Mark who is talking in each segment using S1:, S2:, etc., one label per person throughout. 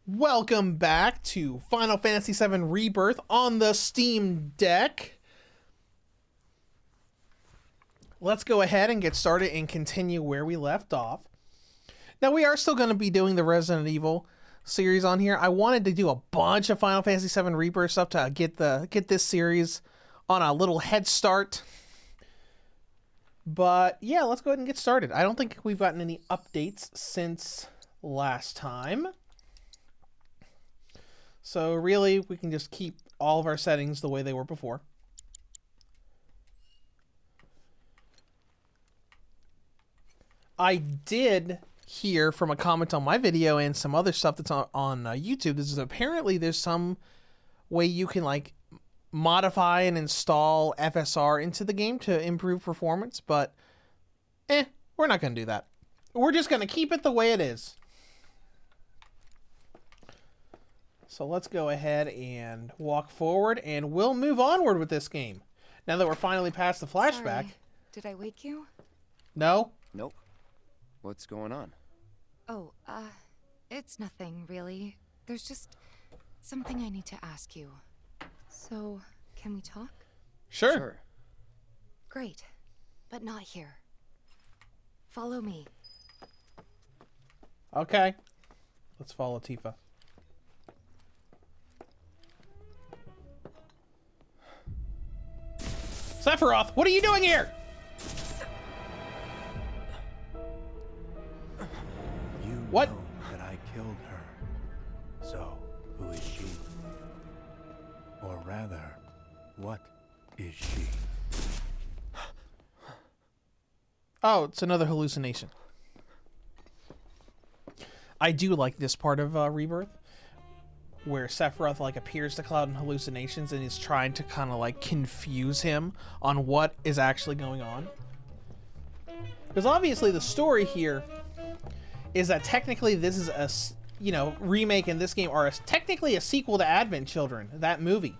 S1: Welcome back to Final Fantasy VII Rebirth on the Steam Deck. Let's go ahead and get started and continue where we left off. Now, we are still going to be doing the Resident Evil series on here. I wanted to do a bunch of Final Fantasy VII Rebirth stuff to get this series on a little head start. But yeah, let's go ahead and get started. I don't think we've gotten any updates since last time. So really, we can just keep all of our settings the way they were before. I did hear from a comment on my video and some other stuff that's on YouTube. This is apparently there's some way you can like modify and install FSR into the game to improve performance, but we're not going to do that. We're just going to keep it the way it is. So let's go ahead and walk forward, and we'll move onward with this game. Now that we're finally past the flashback.
S2: Sorry. Did I wake you?
S1: No?
S3: Nope. What's going on?
S2: Oh, it's nothing, really. There's just something I need to ask you. So, can we talk?
S1: Sure.
S2: Great. But not here. Follow me.
S1: Okay. Let's follow Tifa. Sephiroth, what are you doing here? What?
S4: Know that I killed her. So, who is she? Or rather, what is she?
S1: Oh, it's another hallucination. I do like this part of Rebirth, where Sephiroth like appears to Cloud in hallucinations and is trying to kind of like confuse him on what is actually going on. Because obviously the story here is that technically this is a, remake in this game, or technically a sequel to Advent Children, that movie.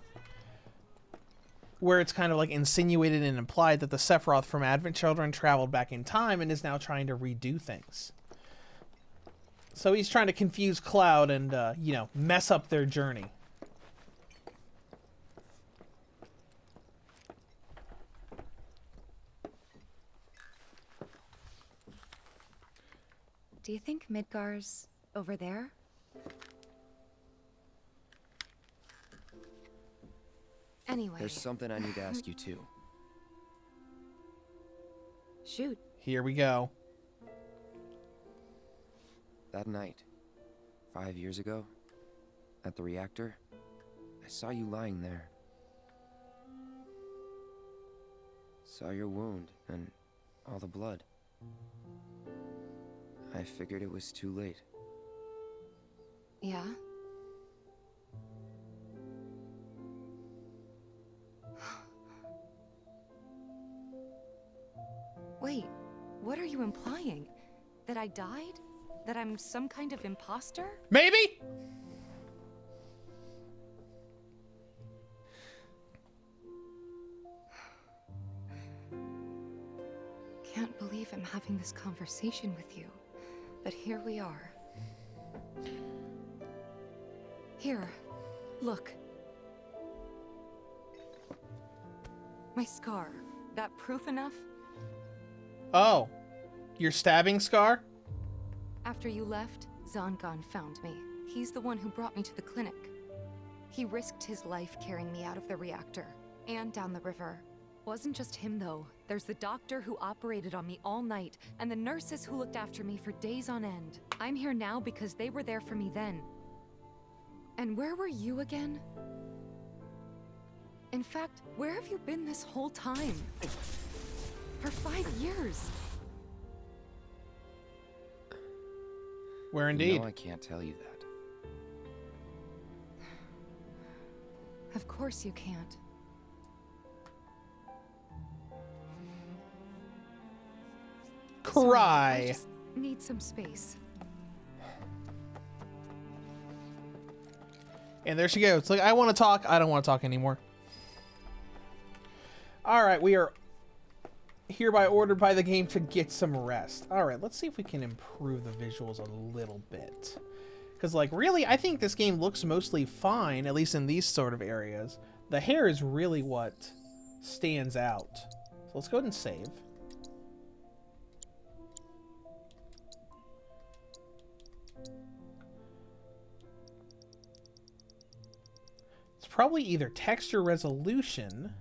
S1: Where it's kind of like insinuated and implied that the Sephiroth from Advent Children traveled back in time and is now trying to redo things. So he's trying to confuse Cloud and, mess up their journey.
S2: Do you think Midgar's over there? Anyway.
S3: There's something I need to ask you too.
S2: Shoot.
S1: Here we go.
S3: That night, 5 years ago, at the reactor, I saw you lying there. Saw your wound and all the blood. I figured it was too late.
S2: Yeah? Wait, what are you implying? That I died? That I'm some kind of imposter?
S1: Maybe?
S2: Can't believe I'm having this conversation with you, but here we are. Here, look. My scar. That proof enough?
S1: Oh, your stabbing scar?
S2: After you left, Zangan found me. He's the one who brought me to the clinic. He risked his life carrying me out of the reactor and down the river. Wasn't just him though. There's the doctor who operated on me all night and the nurses who looked after me for days on end. I'm here now because they were there for me then. And where were you again? In fact, where have you been this whole time? For 5 years.
S1: Where indeed?
S3: You know I can't tell you that.
S2: Of course you can't. Sorry,
S1: Cry.
S2: I just need some space.
S1: And there she goes. It's like, I want to talk. I don't want to talk anymore. All right, we are hereby ordered by the game to get some rest. All right, let's see if we can improve the visuals a little bit. Because, like, really, I think this game looks mostly fine, at least in these sort of areas. The hair is really what stands out. So let's go ahead and save. It's probably either texture resolution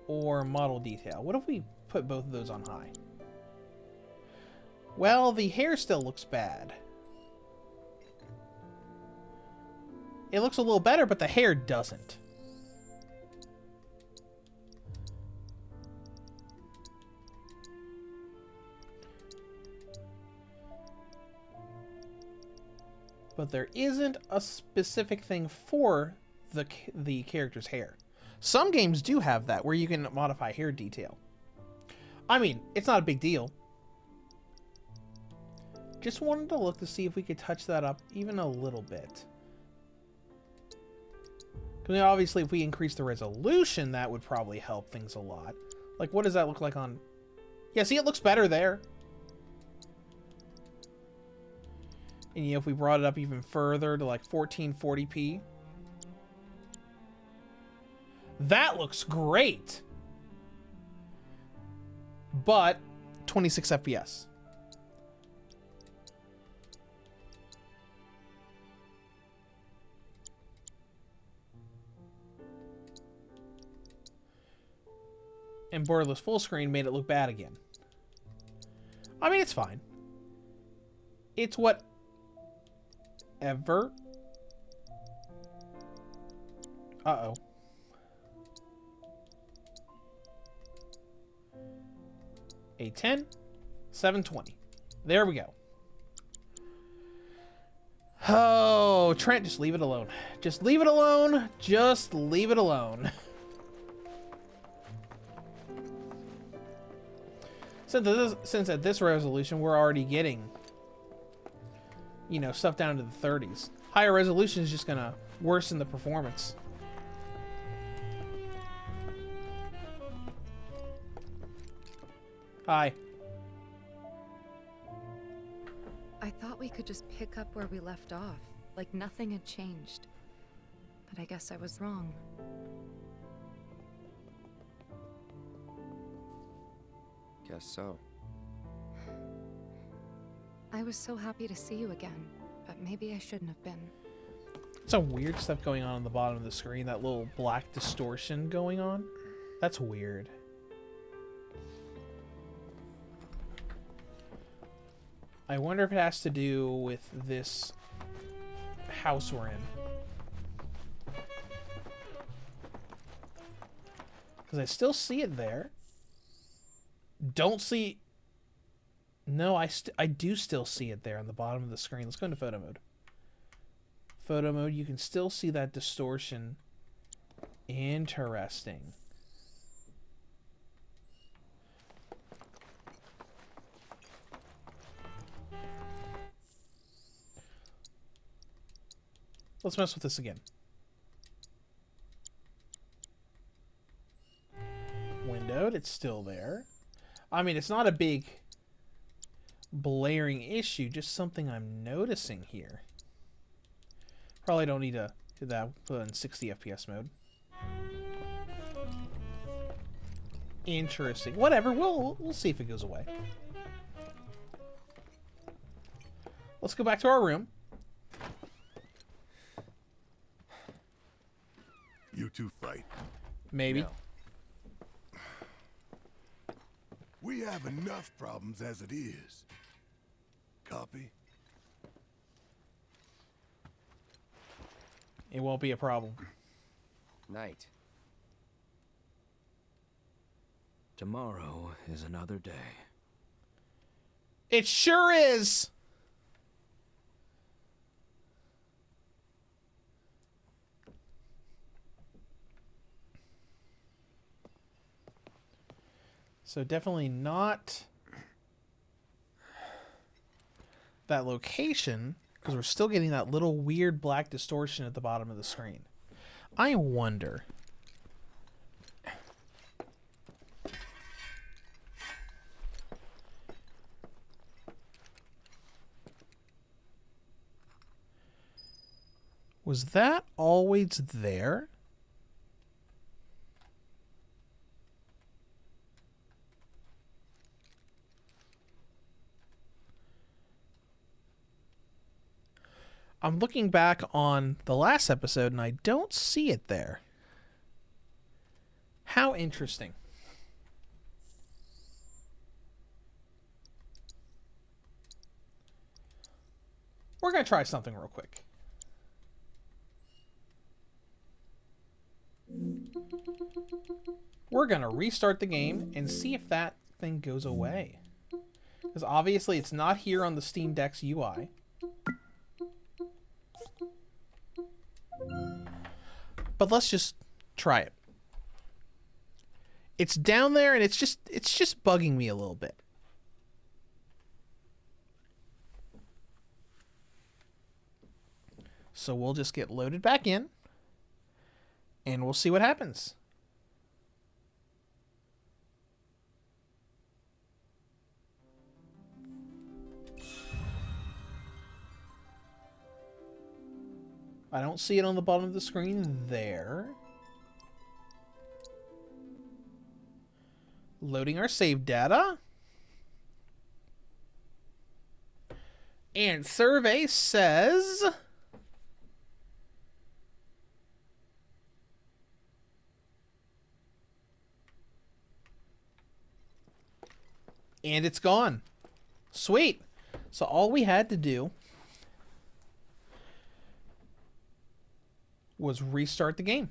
S1: or model detail. What if we put both of those on high? Well, the hair still looks bad. It looks a little better, but the hair doesn't. But there isn't a specific thing for the character's hair. Some games do have that, where you can modify hair detail. I mean, it's not a big deal. Just wanted to look to see if we could touch that up even a little bit. Because obviously if we increase the resolution, that would probably help things a lot. Like, what does that look like on... Yeah, see, it looks better there. And yeah, if we brought it up even further to like 1440p. That looks great! But 26 FPS. And borderless full screen made it look bad again. I mean, it's fine. It's whatever. Uh-oh. A10, 720. There we go. Oh, Trent, just leave it alone. Just leave it alone. Just leave it alone. Since at this resolution, we're already getting, you know, stuff down to the 30s. Higher resolution is just gonna worsen the performance. Hi.
S2: I thought we could just pick up where we left off, like nothing had changed. But I guess I was wrong.
S3: Guess so.
S2: I was so happy to see you again, but maybe I shouldn't have been.
S1: Some weird stuff going on the bottom of the screen. That little black distortion going on. That's weird. I wonder if it has to do with this house we're in. Because I still see it there. Don't see... No, I do still see it there on the bottom of the screen. Let's go into photo mode. Photo mode, you can still see that distortion. Interesting. Let's mess with this again. Windowed, it's still there. I mean, it's not a big blaring issue, just something I'm noticing here. Probably don't need to do that. Put it in 60 FPS mode. Interesting. Whatever, we'll see if it goes away. Let's go back to our room.
S5: You two fight.
S1: Maybe.
S3: No.
S5: We have enough problems as it is. Copy?
S1: It won't be a problem.
S3: Night.
S4: Tomorrow is another day.
S1: It sure is! So definitely not that location, because we're still getting that little weird black distortion at the bottom of the screen. I wonder. Was that always there? I'm looking back on the last episode and I don't see it there. How interesting. We're going to try something real quick. We're going to restart the game and see if that thing goes away. Because obviously it's not here on the Steam Deck's UI. But let's just try it. It's down there and it's just bugging me a little bit. So we'll just get loaded back in and we'll see what happens. I don't see it on the bottom of the screen there. Loading our save data. And survey says... And it's gone. Sweet. So all we had to do was restart the game.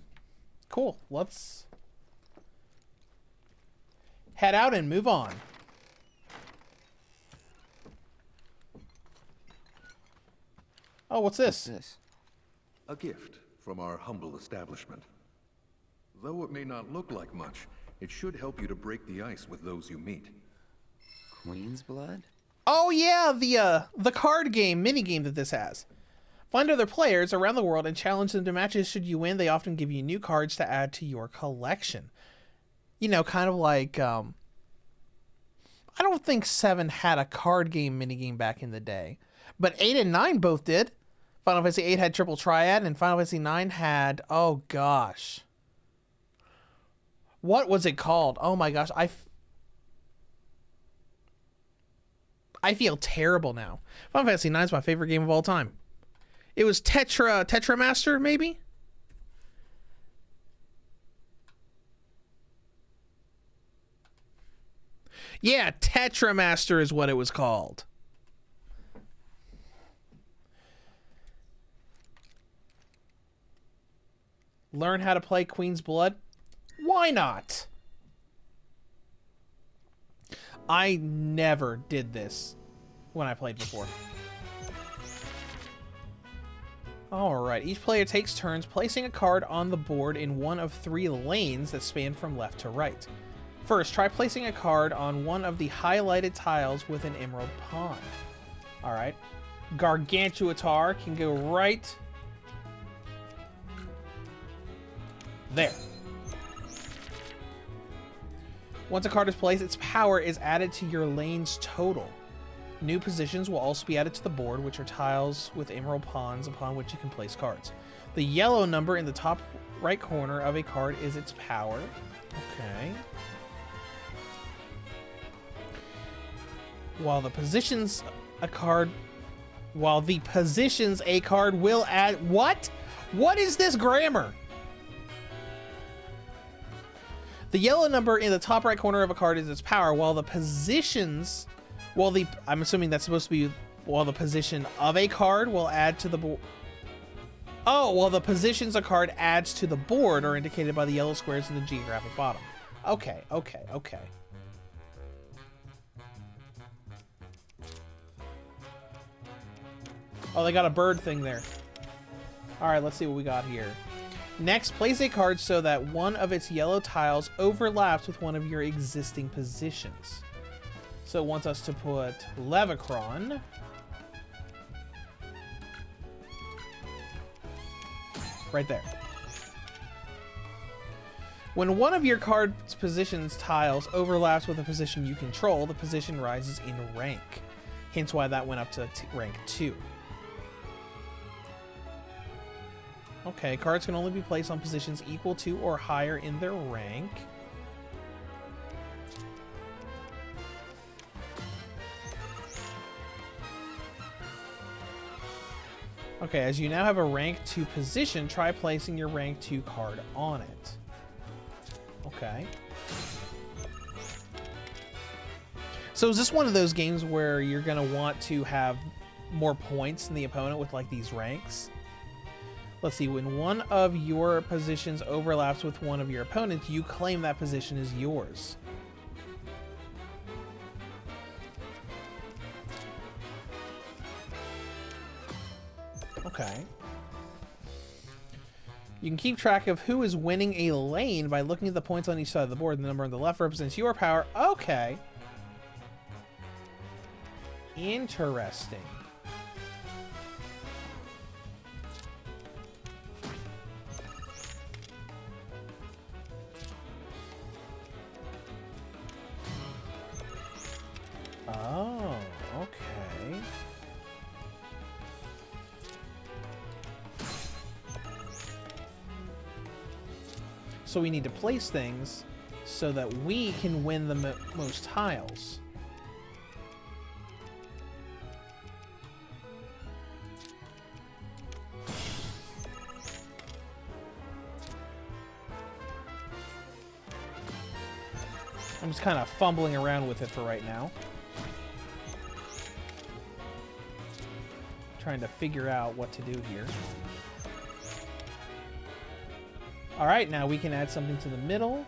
S1: Cool. Let's head out and move on. Oh, what's this?
S6: A gift from our humble establishment. Though it may not look like much, it should help you to break the ice with those you meet.
S3: Queen's blood?
S1: Oh yeah, the card game, minigame that this has. Find other players around the world and challenge them to matches. Should you win, they often give you new cards to add to your collection. You know, kind of like, I don't think 7 had a card game minigame back in the day. But 8 and 9 both did. Final Fantasy 8 had Triple Triad, and Final Fantasy 9 had, oh gosh. What was it called? Oh my gosh, I feel terrible now. Final Fantasy 9 is my favorite game of all time. It was Tetramaster, maybe? Yeah, Tetramaster is what it was called. Learn how to play Queen's Blood? Why not? I never did this when I played before. Alright, each player takes turns placing a card on the board in one of 3 lanes that span from left to right. First, try placing a card on one of the highlighted tiles with an emerald pawn. Alright. Gargantuatar can go right there. Once a card is placed, its power is added to your lane's total. New positions will also be added to the board, which are tiles with emerald pawns upon which you can place cards. The yellow number in the top right corner of a card is its power. Okay. While the positions a card will add... What? What is this grammar? The yellow number in the top right corner of a card is its power, while the positions... I'm assuming that's supposed to be while the position of a card will add to the board. Oh, while the positions a card adds to the board are indicated by the yellow squares in the geographic bottom. Okay. Oh, they got a bird thing there. Alright, let's see what we got here. Next, place a card so that one of its yellow tiles overlaps with one of your existing positions. So it wants us to put Levicron right there. When one of your card's position's tiles overlaps with a position you control, the position rises in rank. Hence why that went up to rank 2. Okay, cards can only be placed on positions equal to or higher in their rank. Okay, as you now have a rank 2 position, try placing your rank 2 card on it. Okay. So is this one of those games where you're going to want to have more points than the opponent with like these ranks? Let's see, when one of your positions overlaps with one of your opponents, you claim that position as yours. Okay. You can keep track of who is winning a lane by looking at the points on each side of the board. The number on the left represents your power. Okay. Interesting. Oh, okay. So we need to place things so that we can win the most tiles. I'm just kind of fumbling around with it for right now. Trying to figure out what to do here. All right, now we can add something to the middle.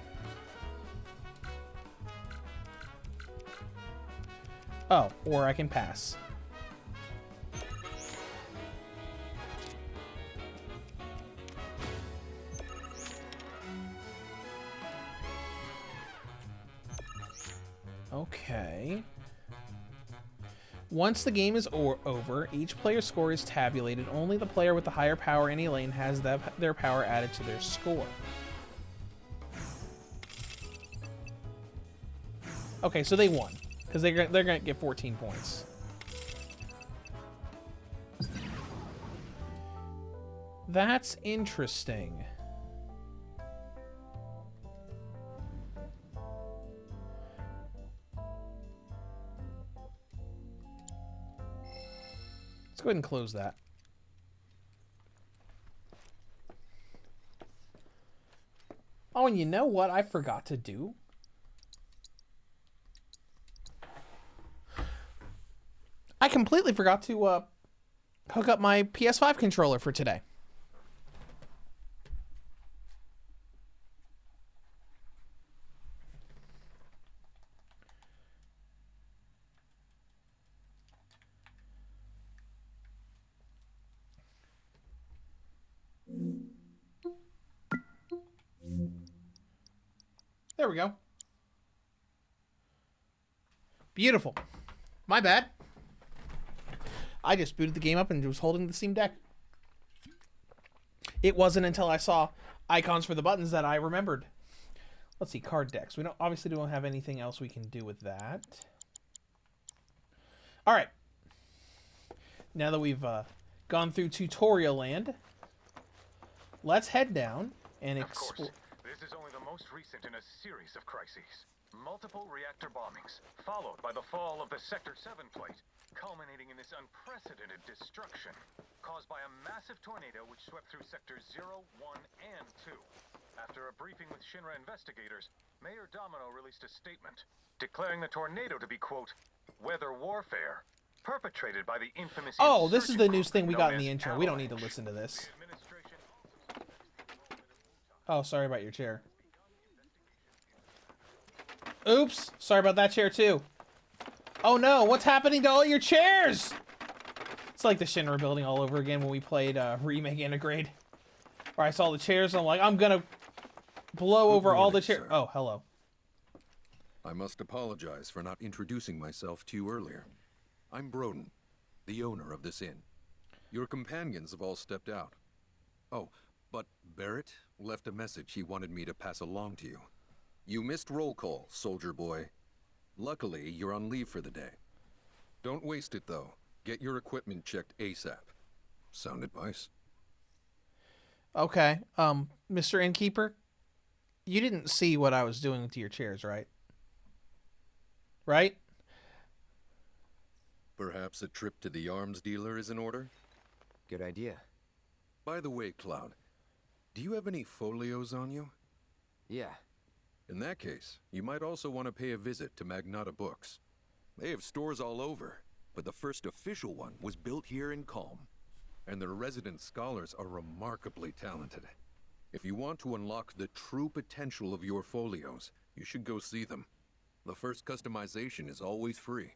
S1: Oh, or I can pass. Okay. Once the game is over, each player's score is tabulated. Only the player with the higher power in a lane has their power added to their score. Okay, so they won, because they're gonna get 14 points. That's interesting. Let's go ahead and close that. Oh, and you know what I forgot to do? I completely forgot to hook up my PS5 controller for today. There we go. Beautiful. My bad. I just booted the game up and was holding the Steam Deck. It wasn't until I saw icons for the buttons that I remembered. Let's see, card decks. We obviously don't have anything else we can do with that. All right. Now that we've gone through tutorial land, let's head down and explore.
S7: This is only the most recent in a series of crises. Multiple reactor bombings, followed by the fall of the Sector 7 plate, culminating in this unprecedented destruction, caused by a massive tornado which swept through Sectors 0, 1, and 2. After a briefing with Shinra investigators, Mayor Domino released a statement, declaring the tornado to be, quote, weather warfare, perpetrated by the infamous...
S1: Oh, this is the news thing we got in the intro. We don't need to listen to this. Oh, sorry about your chair. Oops, sorry about that chair too. Oh no, what's happening to all your chairs? It's like the Shinra building all over again when we played Remake Integrate. Where I saw the chairs and I'm like, I'm gonna blow over all the chairs. Oh, hello.
S6: I must apologize for not introducing myself to you earlier. I'm Broden, the owner of this inn. Your companions have all stepped out. Oh, but Barrett left a message he wanted me to pass along to you. You missed roll call, soldier boy. Luckily, you're on leave for the day. Don't waste it, though. Get your equipment checked ASAP. Sound advice?
S1: Okay. Mr. Innkeeper, you didn't see what I was doing with your chairs, right? Right?
S6: Perhaps a trip to the arms dealer is in order?
S3: Good idea.
S6: By the way, Cloud, do you have any folios on you?
S3: Yeah.
S6: In that case, you might also want to pay a visit to Magnata Books. They have stores all over, but the first official one was built here in Kalm. And their resident scholars are remarkably talented. If you want to unlock the true potential of your folios, you should go see them. The first customization is always free.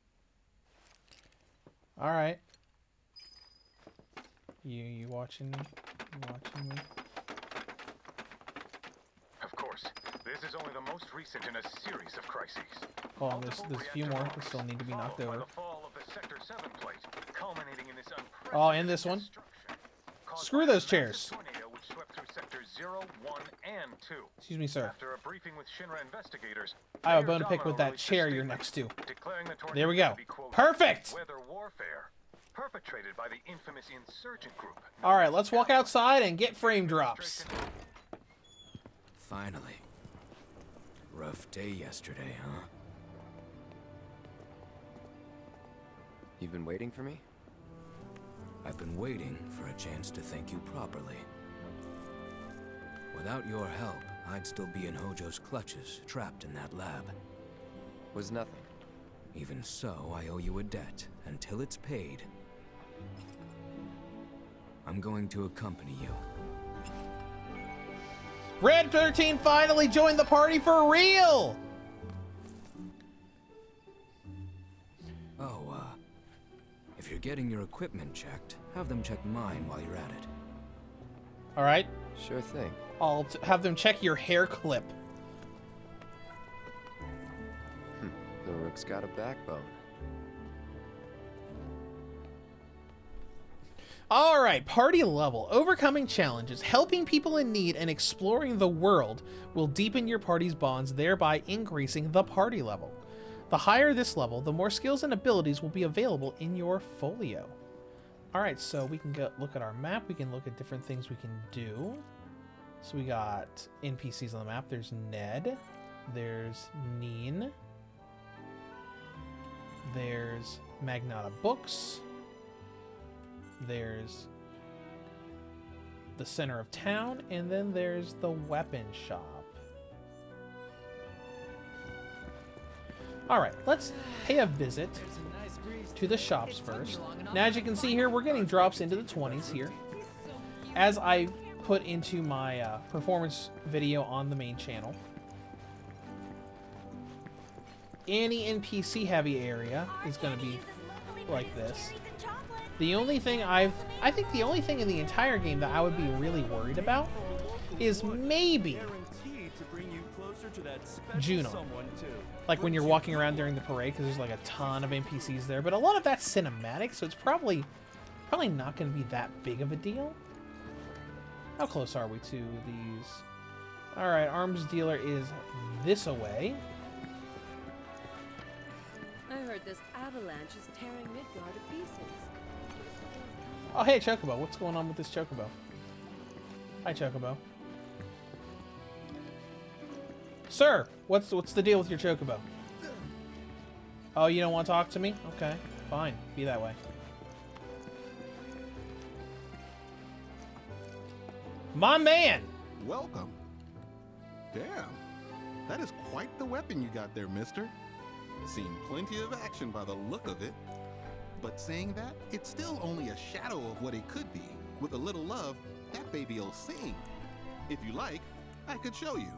S1: All right. You watching me? You watching me?
S7: Of course, this is only the most recent in a series of crises.
S1: Hold on, there's a few more that still need to be knocked
S7: Followed by
S1: over.
S7: the fall of the Sector 7 plate, culminating in this
S1: Oh, and this one. Screw those chairs.
S7: tornado which swept through sectors 0, 1, and 2.
S1: Excuse me, sir.
S7: After a briefing with Shinra investigators,
S1: I have a
S7: Mayor
S1: bone to pick with
S7: Domino
S1: that
S7: released a
S1: chair you're
S7: statement
S1: next to.
S7: declaring the
S1: There we
S7: tornado
S1: go.
S7: to be, quote,
S1: Perfect!
S7: weather warfare perpetrated by the infamous insurgent group.
S1: All right, let's walk outside and get frame drops.
S3: Finally. Rough day yesterday, huh? You've been waiting for me?
S8: I've been waiting for a chance to thank you properly. Without your help, I'd still be in Hojo's clutches, trapped in that lab.
S3: Was nothing.
S8: Even so, I owe you a debt. Until it's paid, I'm going to accompany you.
S1: Red 13 finally joined the party for real!
S8: Oh, if you're getting your equipment checked, have them check mine while you're at it.
S1: All right,
S3: Sure thing.
S1: I'll have them check your hair clip.
S3: The rook's got a backbone.
S1: All right, party level. Overcoming challenges, helping people in need, and exploring the world will deepen your party's bonds, thereby increasing the party level. The higher this level, the more skills and abilities will be available in your folio. All right, so we can go look at our map. We can look at different things we can do. So we got NPCs on the map. There's Ned. There's Neen. There's Magnata Books. There's the center of town, and then there's the weapon shop. All right, let's pay a visit to the shops first. Now, as you can see here, we're getting drops into the 20s here. As I put into my performance video on the main channel, any NPC heavy area is going to be like this. The only thing I think the only thing in the entire game that I would be really worried about is maybe Juno. Like when you're walking around during the parade, because there's like a ton of NPCs there, but a lot of that's cinematic, so it's probably not going to be that big of a deal. How close are we to these? All right, arms dealer is this away.
S9: I heard this avalanche is tearing Midgard to pieces.
S1: Oh, hey, Chocobo. What's going on with this Chocobo? Hi, Chocobo. Sir, what's the deal with your Chocobo? Oh, you don't want to talk to me? Okay, fine. Be that way. My man!
S10: Welcome. Damn. That is quite the weapon you got there, mister. Seen plenty of action by the look of it. But saying that, it's still only a shadow of what it could be. With a little love, that baby'll sing. If you like, I could show you.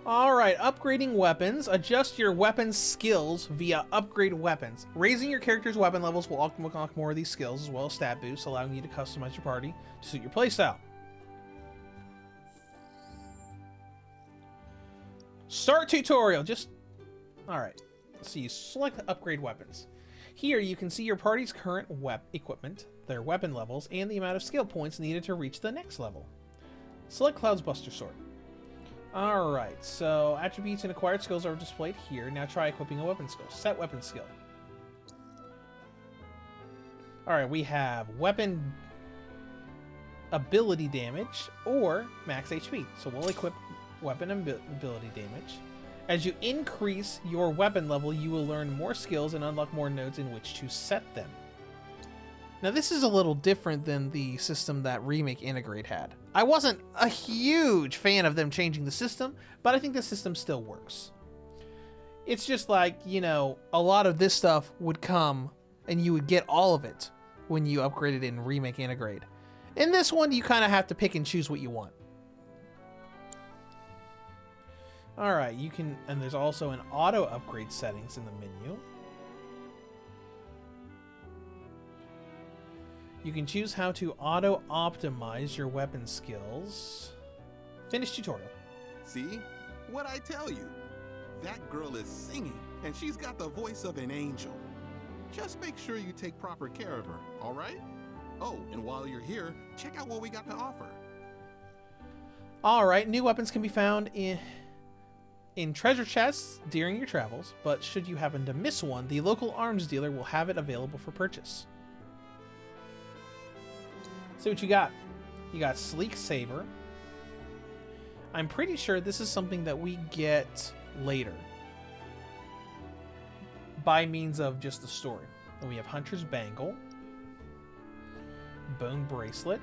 S1: Alright, upgrading weapons. Adjust your weapon skills via upgrade weapons. Raising your character's weapon levels will unlock more of these skills, as well as stat boosts, allowing you to customize your party to suit your playstyle. Start tutorial. Alright, so you select upgrade weapons. Here you can see your party's current equipment, their weapon levels, and the amount of skill points needed to reach the next level. Select Cloud's Buster Sword. Alright, so attributes and acquired skills are displayed here. Now try equipping a weapon skill. Set weapon skill. Alright, we have weapon ability damage or max HP. So we'll equip weapon and ability damage. As you increase your weapon level, you will learn more skills and unlock more nodes in which to set them. Now this is a little different than the system that Remake Integrate had. I wasn't a huge fan of them changing the system, but I think the system still works. It's just like, you know, a lot of this stuff would come and you would get all of it when you upgraded in Remake Integrate. In this one, you kind of have to pick and choose what you want. Alright, you can, and there's also an auto upgrade settings in the menu. You can choose how to auto optimize your weapon skills. Finish tutorial.
S10: See? What'd I tell you? That girl is singing, and she's got the voice of an angel. Just make sure you take proper care of her, alright? Oh, and while you're here, check out what we got to offer.
S1: Alright, new weapons can be found in treasure chests during your travels, but should you happen to miss one, the local arms dealer will have it available for purchase. See what you got. You got Sleek Saber. I'm pretty sure this is something that we get later by means of just the story. And we have Hunter's Bangle, Bone Bracelet.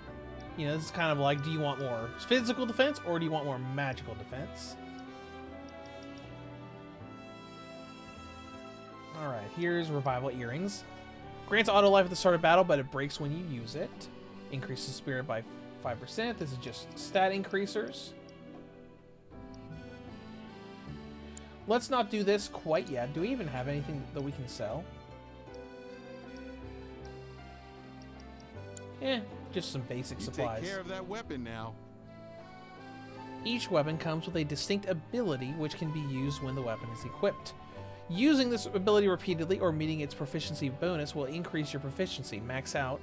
S1: You know, this is kind of like, do you want more physical defense or do you want more magical defense? Alright, here's Revival Earrings. Grants auto life at the start of battle, but it breaks when you use it. Increases spirit by 5%. This is just stat increasers. Let's not do this quite yet. Do we even have anything that we can sell? Just some basic supplies.
S10: Take care of that weapon now.
S1: Each weapon comes with a distinct ability which can be used when the weapon is equipped. Using this ability repeatedly or meeting its proficiency bonus will increase your proficiency. Max out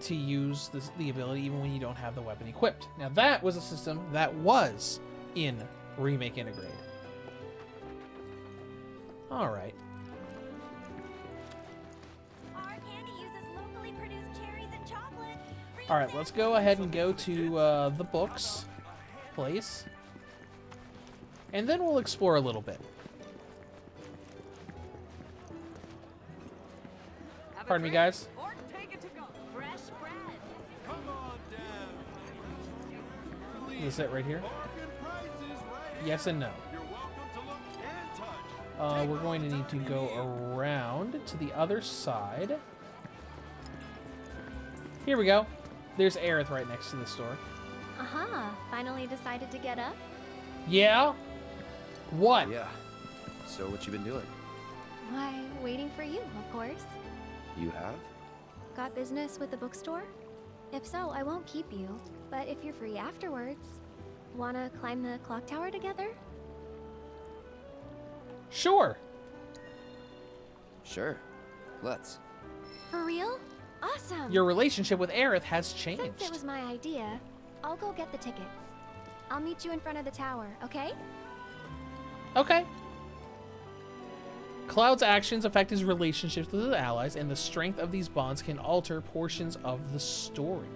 S1: to use the ability even when you don't have the weapon equipped. Now that was a system that was in Remake Integrate. Alright.
S11: Our candy uses locally produced cherries and chocolate.
S1: Alright, let's go ahead and go to the books place. And then we'll explore a little bit. Pardon me, guys. Is it right here? Yes and no. We're going to need to go around to the other side. Here we go. There's Aerith right next to the store.
S11: Finally decided to get up?
S1: Yeah? What?
S3: Yeah. So what you been doing?
S11: Why, waiting for you, of course.
S3: You have?
S11: Got business with the bookstore? If so, I won't keep you. But if you're free afterwards, wanna climb the clock tower together?
S1: Sure.
S3: Sure. Let's.
S11: For real? Awesome!
S1: Your relationship with Aerith has changed.
S11: Since it was my idea, I'll go get the tickets. I'll meet you in front of the tower, okay?
S1: Okay. Cloud's actions affect his relationships with his allies, and the strength of these bonds can alter portions of the story.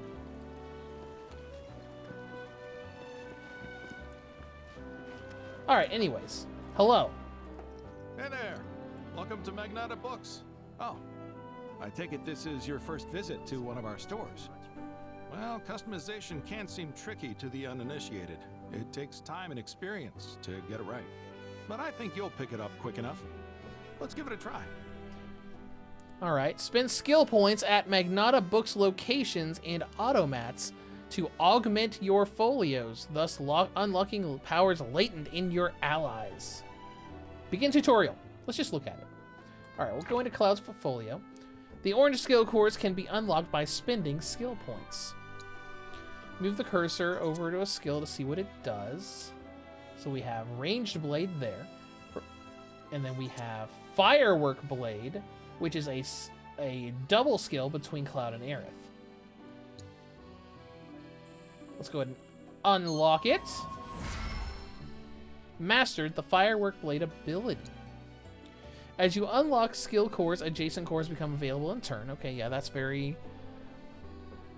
S1: Alright, anyways. Hello.
S12: Hey there. Welcome to Magnata Books. Oh, I take it this is your first visit to one of our stores. Well, customization can seem tricky to the uninitiated. It takes time and experience to get it right. But I think you'll pick it up quick enough. Let's give it a try.
S1: Alright, spend skill points at Magnata Books locations and automats to augment your folios, thus unlocking powers latent in your allies. Begin tutorial. Let's just look at it. Alright, we'll go into Cloud's portfolio. The orange skill cores can be unlocked by spending skill points. Move the cursor over to a skill to see what it does. So we have Ranged Blade there. And then we have Firework Blade, which is a double skill between Cloud and Aerith. Let's go ahead and unlock it. Mastered the Firework Blade ability. As you unlock skill cores, adjacent cores become available in turn. Okay, yeah, that's very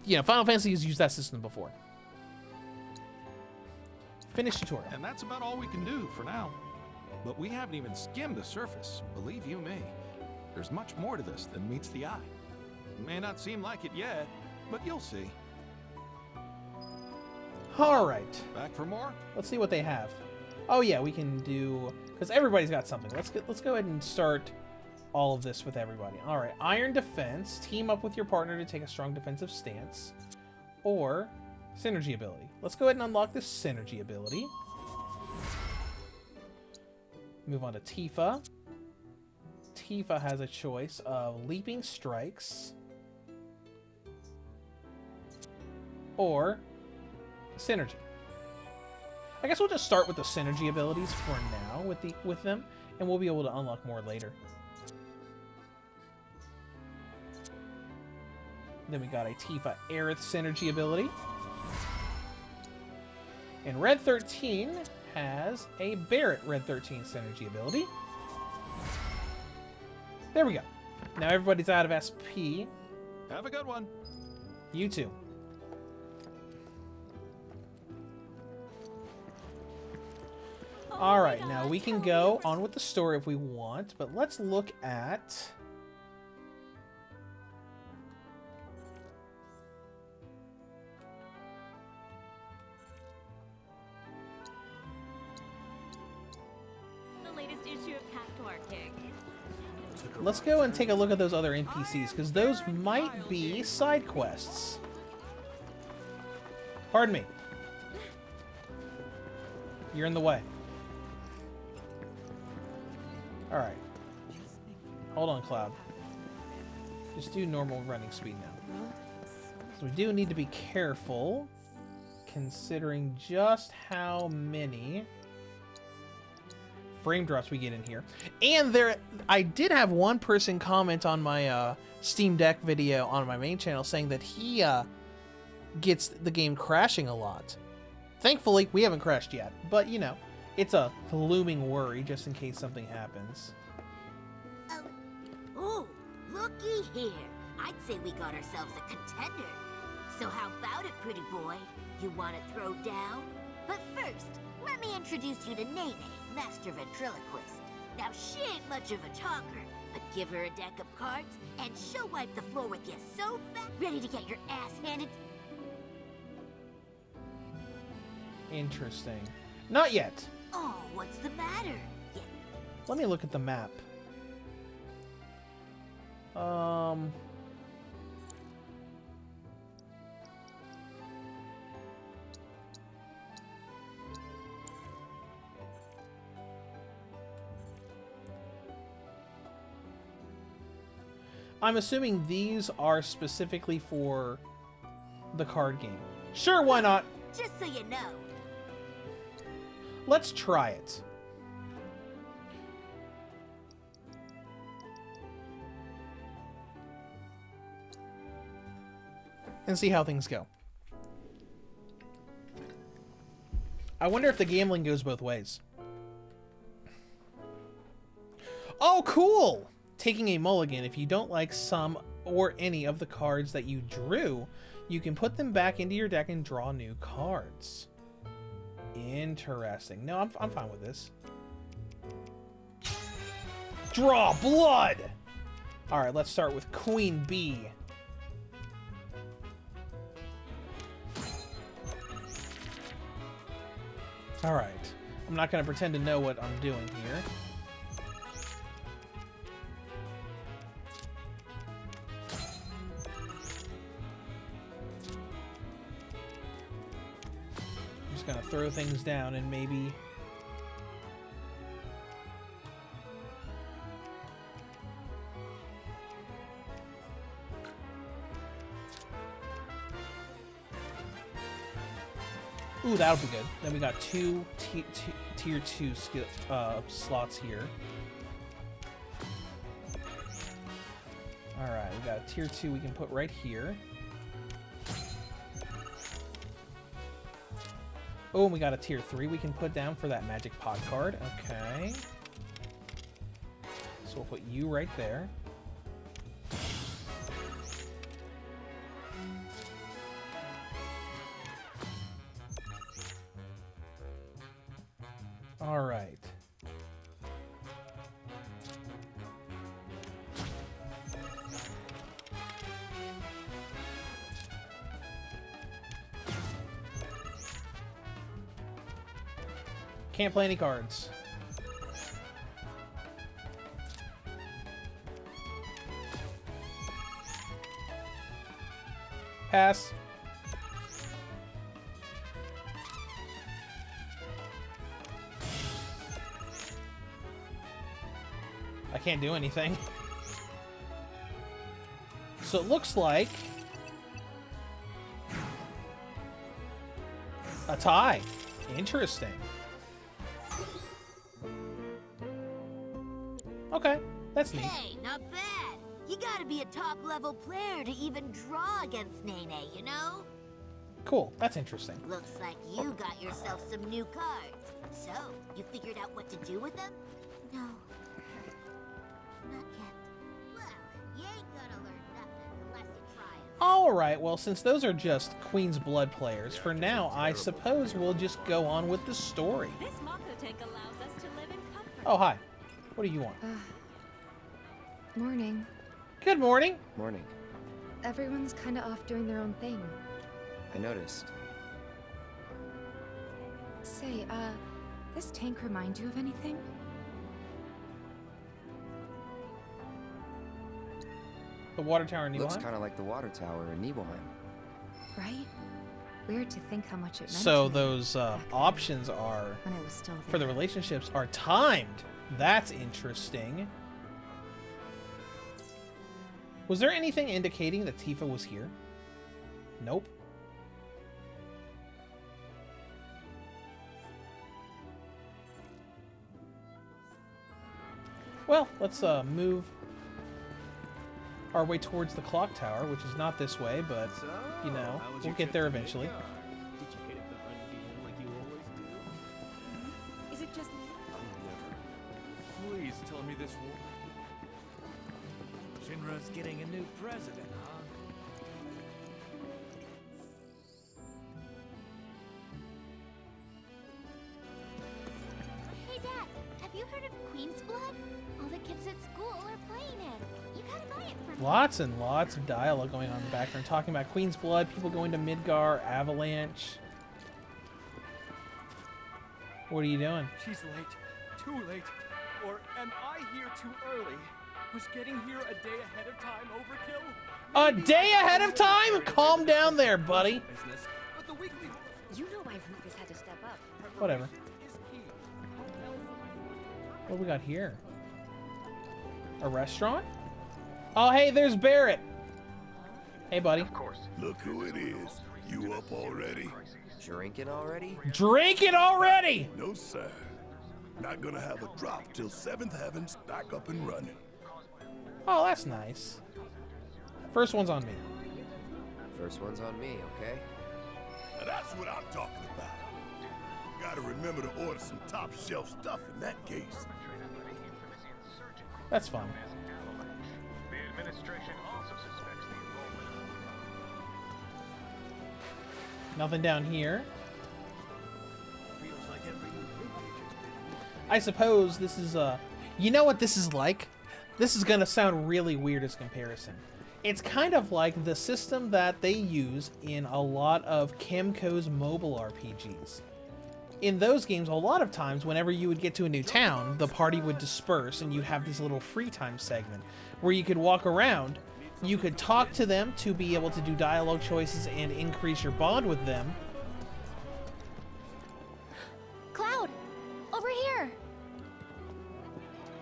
S1: you know, Final Fantasy has used that system before. Finish tutorial.
S12: And that's about all we can do for now. But we haven't even skimmed the surface, believe you me. There's much more to this than meets the eye. It may not seem like it yet, but you'll see.
S1: All right.
S12: Back for more?
S1: Let's see what they have. Oh yeah, we can do, because everybody's got something. Let's go ahead and start all of this with everybody. All right, Iron Defense. Team up with your partner to take a strong defensive stance. Or Synergy ability. Let's go ahead and unlock this Synergy ability. Move on to Tifa. Tifa has a choice of Leaping Strikes or Synergy. I guess we'll just start with the Synergy abilities for now with them, and we'll be able to unlock more later. Then we got a Tifa Aerith Synergy ability. And Red 13 has a Barret Red 13 Synergy ability. There we go. Now everybody's out of SP.
S12: Have a good one.
S1: You too. All right, now we can go on with the story if we want, but let's look at... Let's go and take a look at those other NPCs, because those might be side quests. Pardon me. You're in the way. Alright. Hold on, Cloud. Just do normal running speed now. So we do need to be careful, considering just how many frame drops we get in here. And there, I did have one person comment on my Steam Deck video on my main channel saying that he gets the game crashing a lot. Thankfully, we haven't crashed yet, but you know, it's a looming worry just in case something happens.
S13: Oh, looky here. I'd say we got ourselves a contender. So how about it, pretty boy? You want to throw down? But first, let me introduce you to Nene, Master Ventriloquist. Now, she ain't much of a talker, but give her a deck of cards, and she'll wipe the floor with you so fast. Ready to get your ass handed?
S1: Interesting. Not yet.
S13: Oh, what's the matter? Yeah.
S1: Let me look at the map. I'm assuming these are specifically for the card game. Sure, why not?
S13: Just so you know.
S1: Let's try it. And see how things go. I wonder if the gambling goes both ways. Oh, cool! Taking a mulligan. If you don't like some or any of the cards that you drew, you can put them back into your deck and draw new cards. Interesting. No, I'm fine with this. Draw blood! Alright, let's start with Queen Bee. Alright. I'm not going to pretend to know what I'm doing here. Gonna throw things down and maybe ooh, that'll be good. Then we got two tier 2 slots here. Alright, we got a tier 2 we can put right here. Oh, and we got a tier 3 we can put down for that magic pot card. Okay. So we'll put you right there. All right. Can't play any cards. Pass. I can't do anything. So it looks like a tie. Interesting. Okay, that's neat.
S13: Hey, not bad. You gotta be a top-level player to even draw against Nene, you know?
S1: Cool, that's interesting.
S13: Looks like you got yourself some new cards. So, you figured out what to do with them? No. Not yet. Well, you ain't gonna learn nothing unless you try it.
S1: Alright, well, since those are just Queen's Blood players, for now, I suppose we'll just go on with the story.
S9: This Mako tank allows us to live in comfort.
S1: Oh, hi. What do you want?
S2: Morning.
S1: Good morning.
S3: Morning.
S2: Everyone's kind of off doing their own thing.
S3: I noticed.
S2: Say, this tank remind you of anything?
S1: The water tower in Nibelheim?
S3: Looks kind of like the water tower in Nibelheim.
S2: Right? Weird to think how much it meant
S1: So
S2: to me
S1: those options are,
S2: when I was still
S1: for the relationships, are timed. That's interesting. Was there anything indicating that Tifa was here? Nope. Well, let's move our way towards the clock tower, which is not this way, but, you know, we'll get there eventually.
S14: Did you hit the Undine like you always do?
S9: Is it just me?
S14: Oh, never. Please tell me this will. Shinra's getting a new president, huh?
S11: Hey, Dad, have you heard of Queen's Blood? All the kids at school are playing it. You gotta buy it for me.
S1: Lots and lots of dialogue going on in the background, talking about Queen's Blood, people going to Midgar, Avalanche. What are you doing?
S14: She's late. Too late. Or am I here too early? Was getting here a day ahead of time overkill?
S1: A day ahead of time? Calm down there, buddy.
S14: But the weekly...
S9: You know why Rufus had to step up.
S1: Whatever. What do we got here? A restaurant? Oh, hey, there's Barrett. Hey, buddy.
S7: Of course.
S5: Look who it is. You up already?
S3: Drinking already?
S1: Drinking already!
S5: No, sir. Not gonna have a drop till 7th Heaven's back up and running.
S1: Oh, that's nice. First one's on me.
S3: First one's on me, okay?
S5: Now that's what I'm talking about. Gotta remember to order some top shelf stuff in that case.
S1: That's fun.
S7: The administration also suspects the involvement of...
S1: Nothing down here.
S14: Feels like every
S1: I suppose this is you know what this is like? This is gonna sound really weird as comparison. It's kind of like the system that they use in a lot of Kemco's mobile RPGs. In those games, a lot of times, whenever you would get to a new town, the party would disperse and you'd have this little free time segment where you could walk around, you could talk to them to be able to do dialogue choices and increase your bond with them.
S11: Cloud, over here.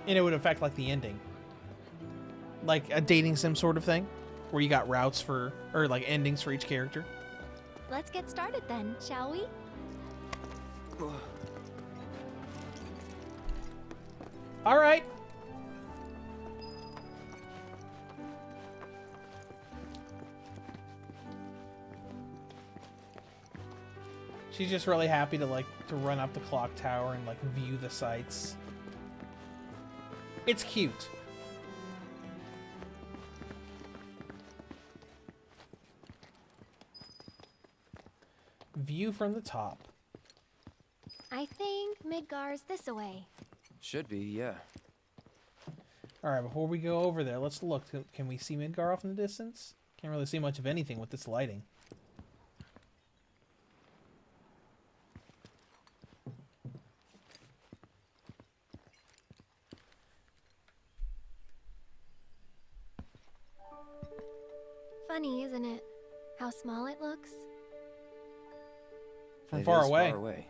S1: And it would affect like the ending. Like a dating sim sort of thing, where you got routes for, or like endings for each character.
S11: Let's get started then, shall we?
S1: All right. She's just really happy to run up the clock tower and like view the sights. It's cute. View from the top.
S11: I think Midgar's this away.
S3: Should be, yeah.
S1: Alright, before we go over there, let's look. Can we see Midgar off in the distance? Can't really see much of anything with this lighting.
S11: Funny, isn't it? How small it looks.
S1: From far away.
S3: Far away.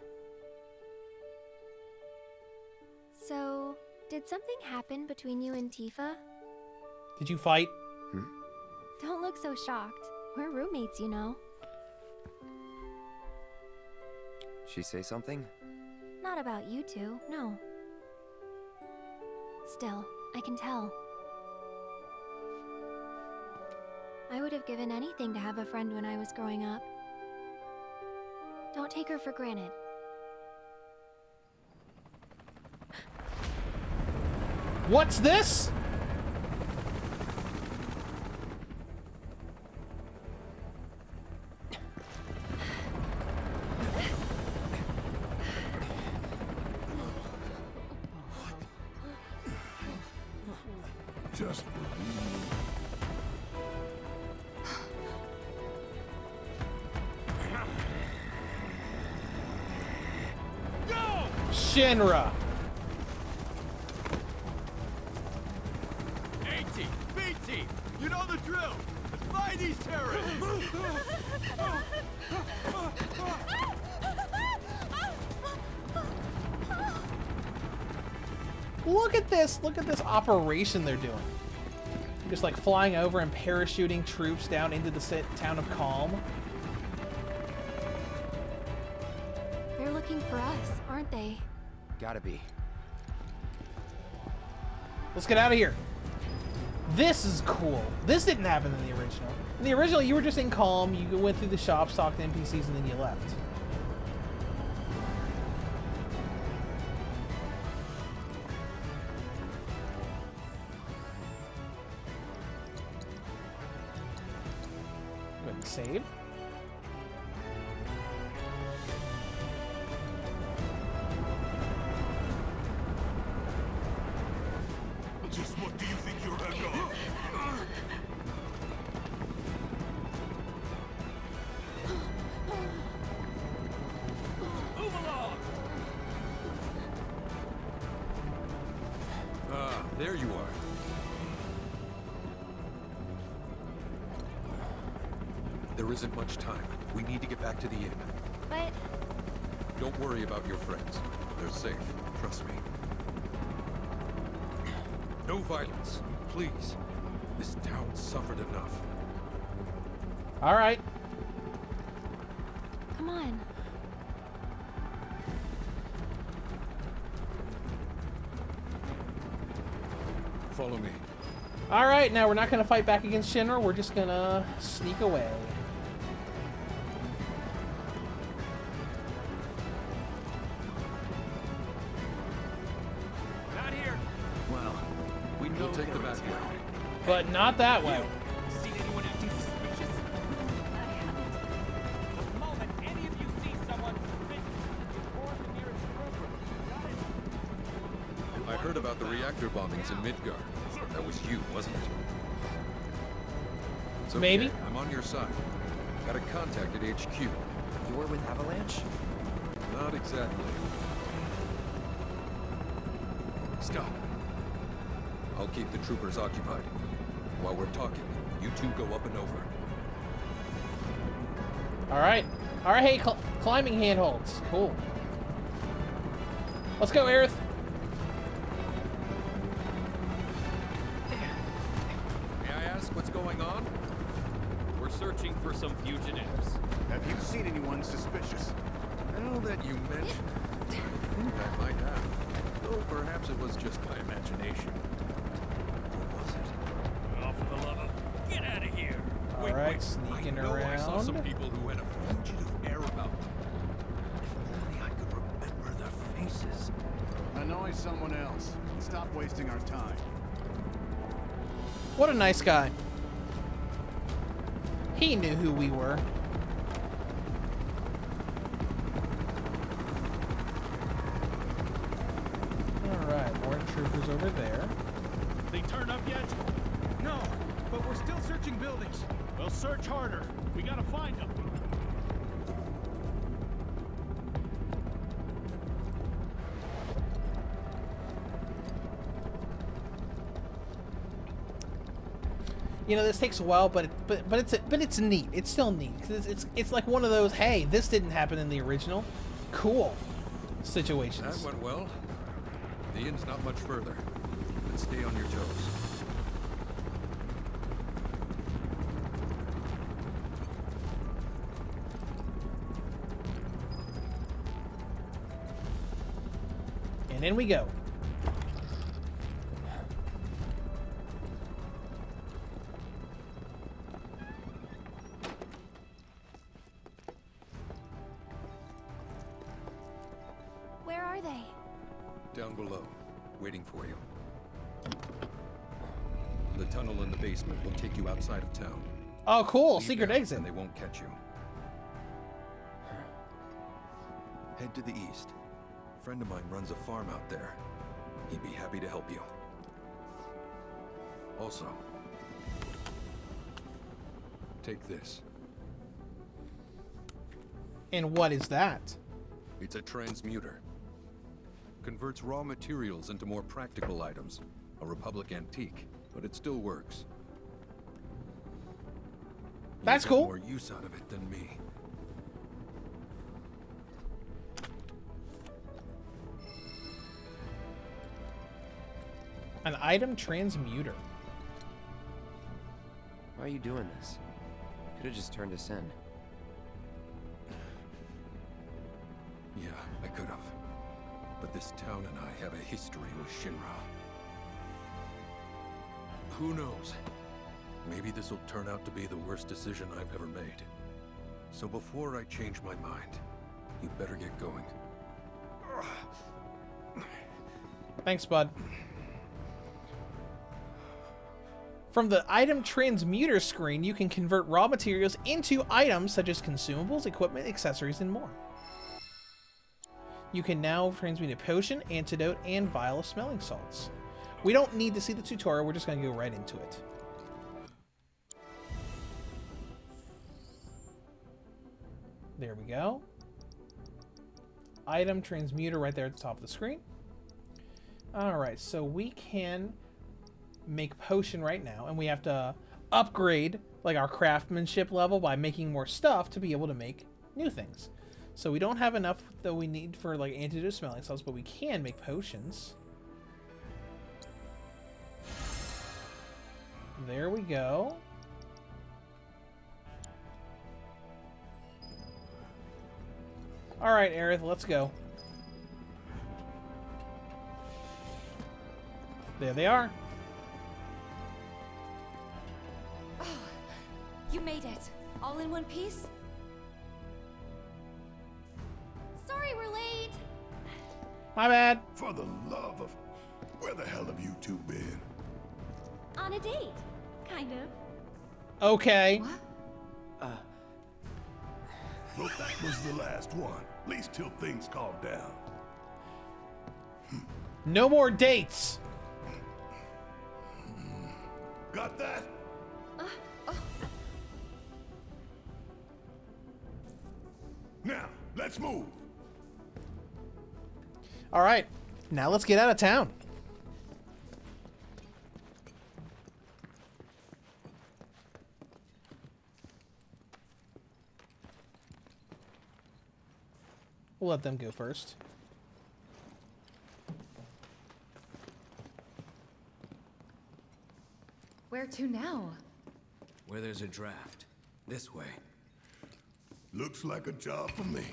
S11: So, did something happen between you and Tifa?
S1: Did you fight?
S11: Don't look so shocked. We're roommates, you know.
S3: She say something?
S11: Not about you two, no. Still, I can tell. I would have given anything to have a friend when I was growing up. Don't take her for granted.
S1: What's this?
S5: Just
S1: Shinra.
S14: A-Team, B-Team, you know the drill. Let's fight these terrorists.
S1: Look at this. Look at this operation they're doing. Just like flying over and parachuting troops down into the town of Kalm.
S11: They're looking for us, aren't they?
S3: Gotta be.
S1: Let's get out of here. This is cool. This didn't happen in the original. In the original, you were just in Kalm, you went through the shops, talked to NPCs, and then you left. Go ahead and save.
S5: just what do you think you're head of?
S14: Move along!
S6: Ah, there you are. There isn't much time. We need to get back to the inn.
S11: But...
S6: Don't worry about your friends. They're safe. Trust me. No violence, please. This town suffered enough.
S1: All right.
S11: Come on.
S6: Follow me.
S1: All right, now we're not going to fight back against Shinra. We're just going to sneak away.
S14: Not here.
S6: Well, we'll take the back way.
S1: But not that way.
S14: Seen anyone acting suspicious? I haven't. The moment any of you see someone suspicious, inform the nearest trooper. Got it?
S6: I heard about the reactor bombings in Midgard. That was you, wasn't it? It's okay.
S1: Maybe.
S6: I'm on your side. Got a contact at HQ.
S3: You were with Avalanche?
S6: Not exactly. Stop. I'll keep the troopers occupied. While we're talking, you two go up and over.
S1: All right. All right, hey, climbing handholds. Cool. Let's go, Aerith.
S6: May I ask what's going on?
S14: We're searching for some fugitives.
S4: Have you seen anyone suspicious?
S6: Now that you mention it, I think I might have. Though perhaps it was just my imagination. Or was it?
S14: Oh, for the love of... Get out of here!
S1: All right, sneaking around.
S6: I saw some people who had a fugitive air about them. If only I could remember their faces.
S4: Annoy someone else. Stop wasting our time.
S1: What a nice guy. He knew who we were. Troopers over there.
S14: They turn up yet? No, but we're still searching buildings. We'll search harder. We gotta find them.
S1: You know, this takes a while, but it's neat. It's still neat because it's like one of those, hey, this didn't happen in the original, cool situations.
S6: That went well. The inn's not much further, but stay on your toes.
S1: And in we go.
S11: Where are they?
S6: Down below, waiting for you. The tunnel in the basement will take you outside of town.
S1: Oh, cool.
S6: Leave
S1: Secret
S6: now,
S1: exit.
S6: and they won't catch you. Head to the east. A friend of mine runs a farm out there. He'd be happy to help you. Also, take this.
S1: And what is that?
S6: It's a transmuter. Converts raw materials into more practical items. A Republic antique, but it still works.
S1: That's
S6: You
S1: cool.
S6: get more use out of it than me.
S1: An item transmuter.
S3: Why are you doing this? Could have just turned us in.
S6: Yeah, I could have. But this town and I have a history with Shinra. Who knows? Maybe this will turn out to be the worst decision I've ever made. So before I change my mind, you better get going.
S1: Thanks, bud. From the item transmuter screen, you can convert raw materials into items such as consumables, equipment, accessories, and more. You can now transmute a potion, antidote, and vial of smelling salts. We don't need to see the tutorial, we're just going to go right into it. There we go. Item transmuter right there at the top of the screen. Alright, so we can make potion right now, and we have to upgrade like our craftsmanship level by making more stuff to be able to make new things. So we don't have enough that we need for like antidote smelling salts, but we can make potions. There we go. Alright, Aerith, let's go. There they are.
S2: Oh, you made it. All in one piece?
S11: Sorry we're late.
S1: My bad.
S5: For the love of... Where the hell have you two been?
S11: On a date. Kind of.
S1: Okay.
S5: Well, that was the last one. At least till things calm down.
S1: No more dates.
S5: Got that? Now, let's move.
S1: All right. Now let's get out of town. We'll let them go first.
S2: Where to now?
S8: Where there's a draft. This way.
S5: Looks like a job for me.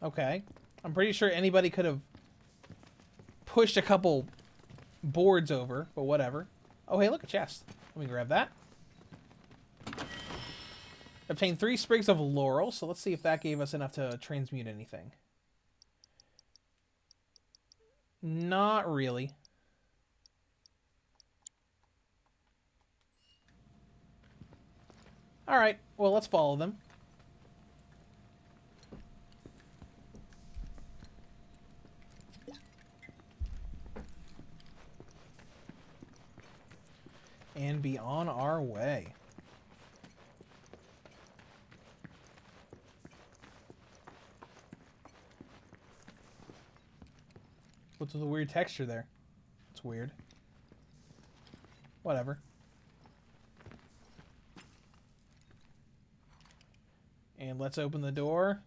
S1: Okay. I'm pretty sure anybody could have pushed a couple boards over, but whatever. Oh, hey, look, a chest. Let me grab that. Obtained 3 sprigs of laurel, so let's see if that gave us enough to transmute anything. Not really. Alright, well, let's follow them. and be on our way. What's with the weird texture there? It's weird. Whatever. And let's open the door.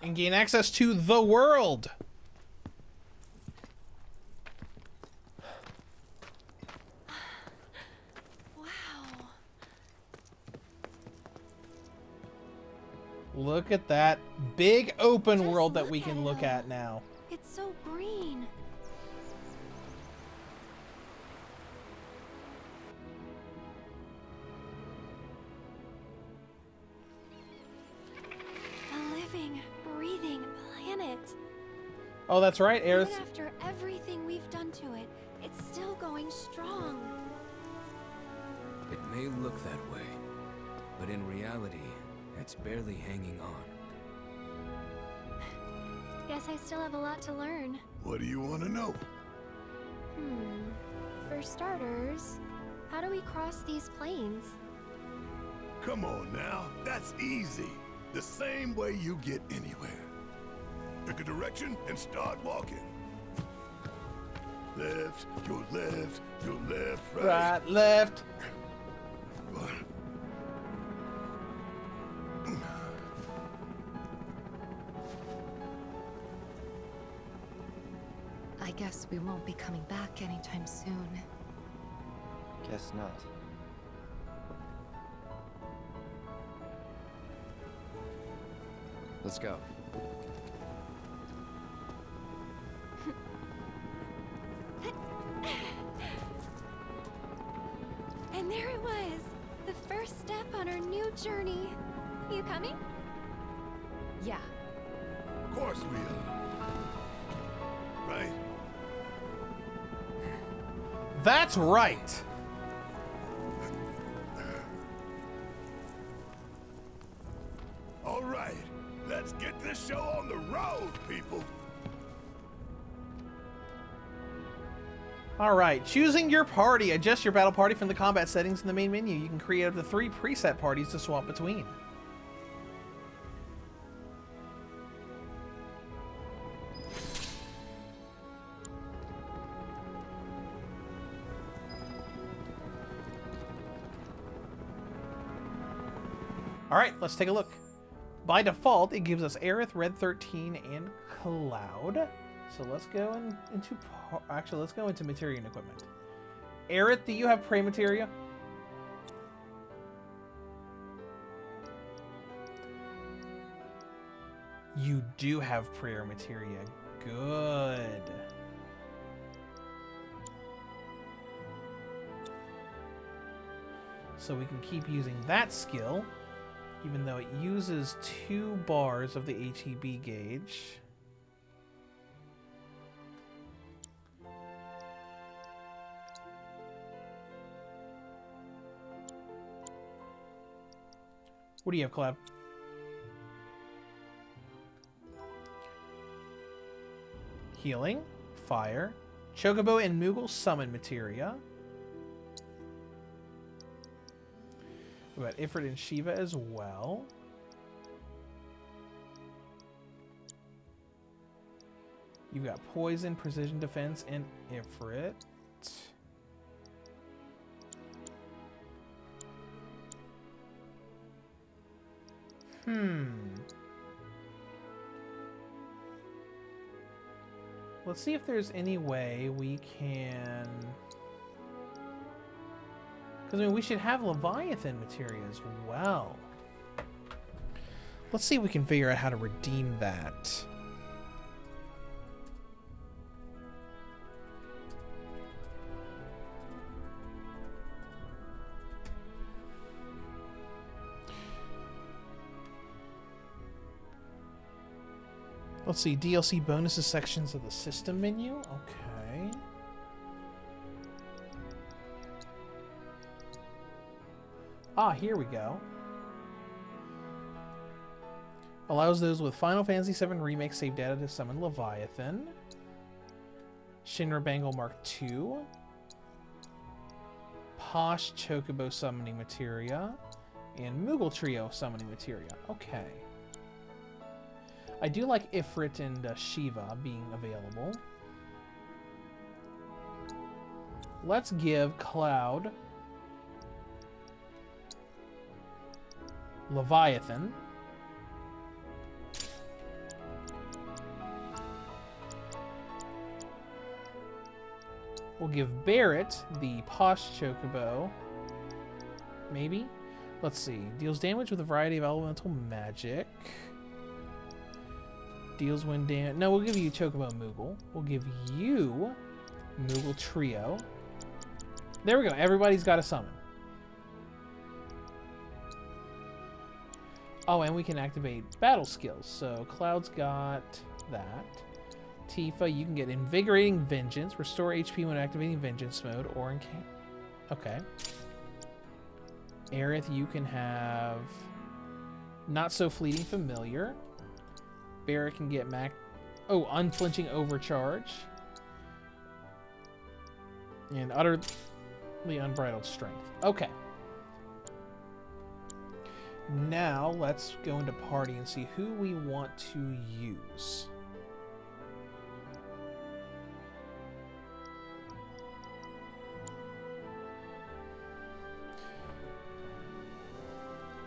S1: And gain access to the world.
S11: Wow.
S1: Look at that big open
S11: Just
S1: world that we
S11: look
S1: can
S11: at
S1: look
S11: it.
S1: at now.
S11: It's so green. A living, breathing planet.
S1: Oh, that's right,
S11: Even
S1: Aerith.
S11: after everything we've done to it, it's still going strong.
S8: It may look that way, but in reality, it's barely hanging on.
S11: Guess I still have a lot to learn.
S5: What do you want to know?
S11: For starters, how do we cross these plains?
S5: Come on now, that's easy. The same way you get anywhere. Pick a direction and start walking. Left, your left, your left, right.
S1: Right, left.
S2: I guess we won't be coming back anytime soon.
S3: Guess not. Let's go.
S11: And there it was, the first step on our new journey. You coming?
S2: Yeah.
S5: Of course we are. Right?
S1: That's right.
S5: All right, let's get this show on the road, people.
S1: Alright, choosing your party. Adjust your battle party from the combat settings in the main menu. You can create up to 3 preset parties to swap between. Alright, let's take a look. By default, it gives us Aerith, Red 13, and Cloud. So let's go actually, let's go into materia and equipment. Aerith, do you have prey materia? You do have prayer materia. Good. So we can keep using that skill, even though it uses 2 bars of the HEB gauge. What do you have, Cloud? Healing, fire, Chocobo and Moogle summon materia. We got Ifrit and Shiva as well. You've got poison, precision defense, and Ifrit. Let's see if there's any way we can... Because, I mean, we should have Leviathan materia as well. Let's see if we can figure out how to redeem that. Let's see, DLC bonuses sections of the system menu. Okay. Ah, here we go. Allows those with Final Fantasy VII Remake save data to summon Leviathan. Shinra Bangle Mark II. Posh Chocobo summoning materia. And Moogle Trio summoning materia. Okay. I do like Ifrit and Shiva being available. Let's give Cloud Leviathan. We'll give Barrett the Posh Chocobo. Maybe? Let's see. Deals damage with a variety of elemental magic. Deals when damage. No, we'll give you Chocobo Moogle. We'll give you Moogle Trio. There we go. Everybody's got a summon. Oh, and we can activate battle skills. So Cloud's got that. Tifa, you can get Invigorating Vengeance. Restore HP when activating Vengeance mode. Or in okay. Aerith, you can have Not So Fleeting Familiar. Barrett can get Unflinching Overcharge. And Utterly Unbridled Strength. Okay. Now, let's go into party and see who we want to use.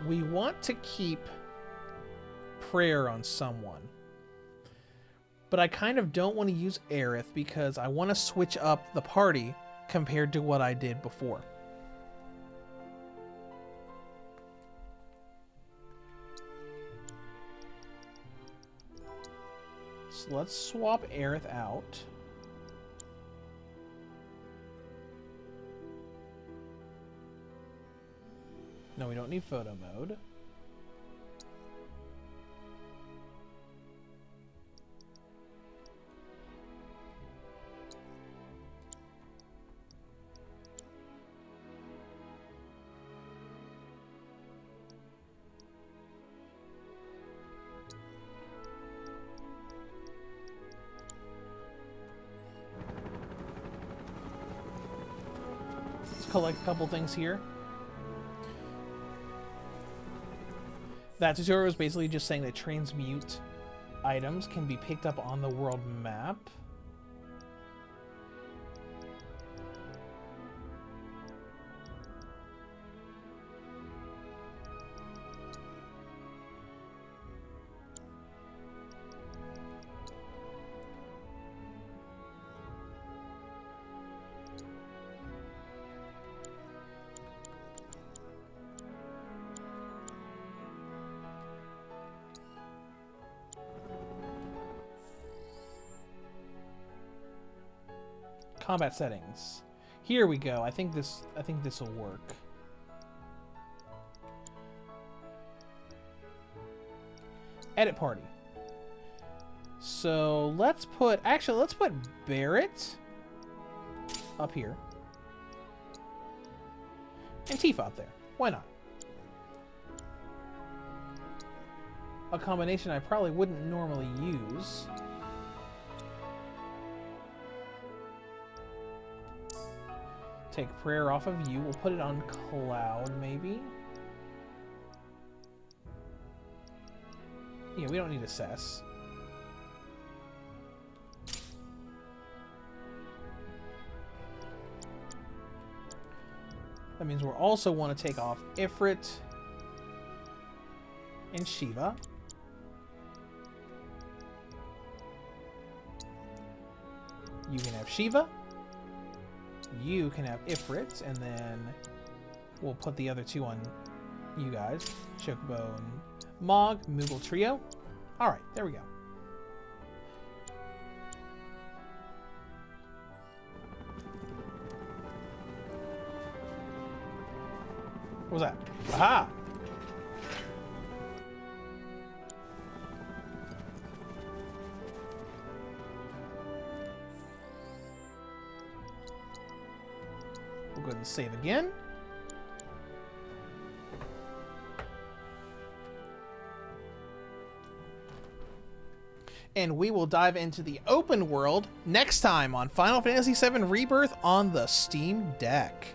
S1: We want to keep Prayer on someone. But I kind of don't want to use Aerith because I want to switch up the party compared to what I did before. So let's swap Aerith out. No, we don't need photo mode. Let's collect a couple things here. That tutorial was basically just saying that transmute items can be picked up on the world map. Combat settings. Here we go. I think this will work. Edit party. So let's put Barrett up here. And Tifa up there. Why not? A combination I probably wouldn't normally use. Take Prayer off of you. We'll put it on Cloud, maybe. Yeah, we don't need Assess. That means we'll also want to take off Ifrit and Shiva. You can have Shiva. You can have Ifrit, and then we'll put the other two on you guys. Chocobo and Mog, Moogle Trio. Alright, there we go. What was that? Aha! We'll go ahead and save again. and we will dive into the open world next time on Final Fantasy VII Rebirth on the Steam Deck.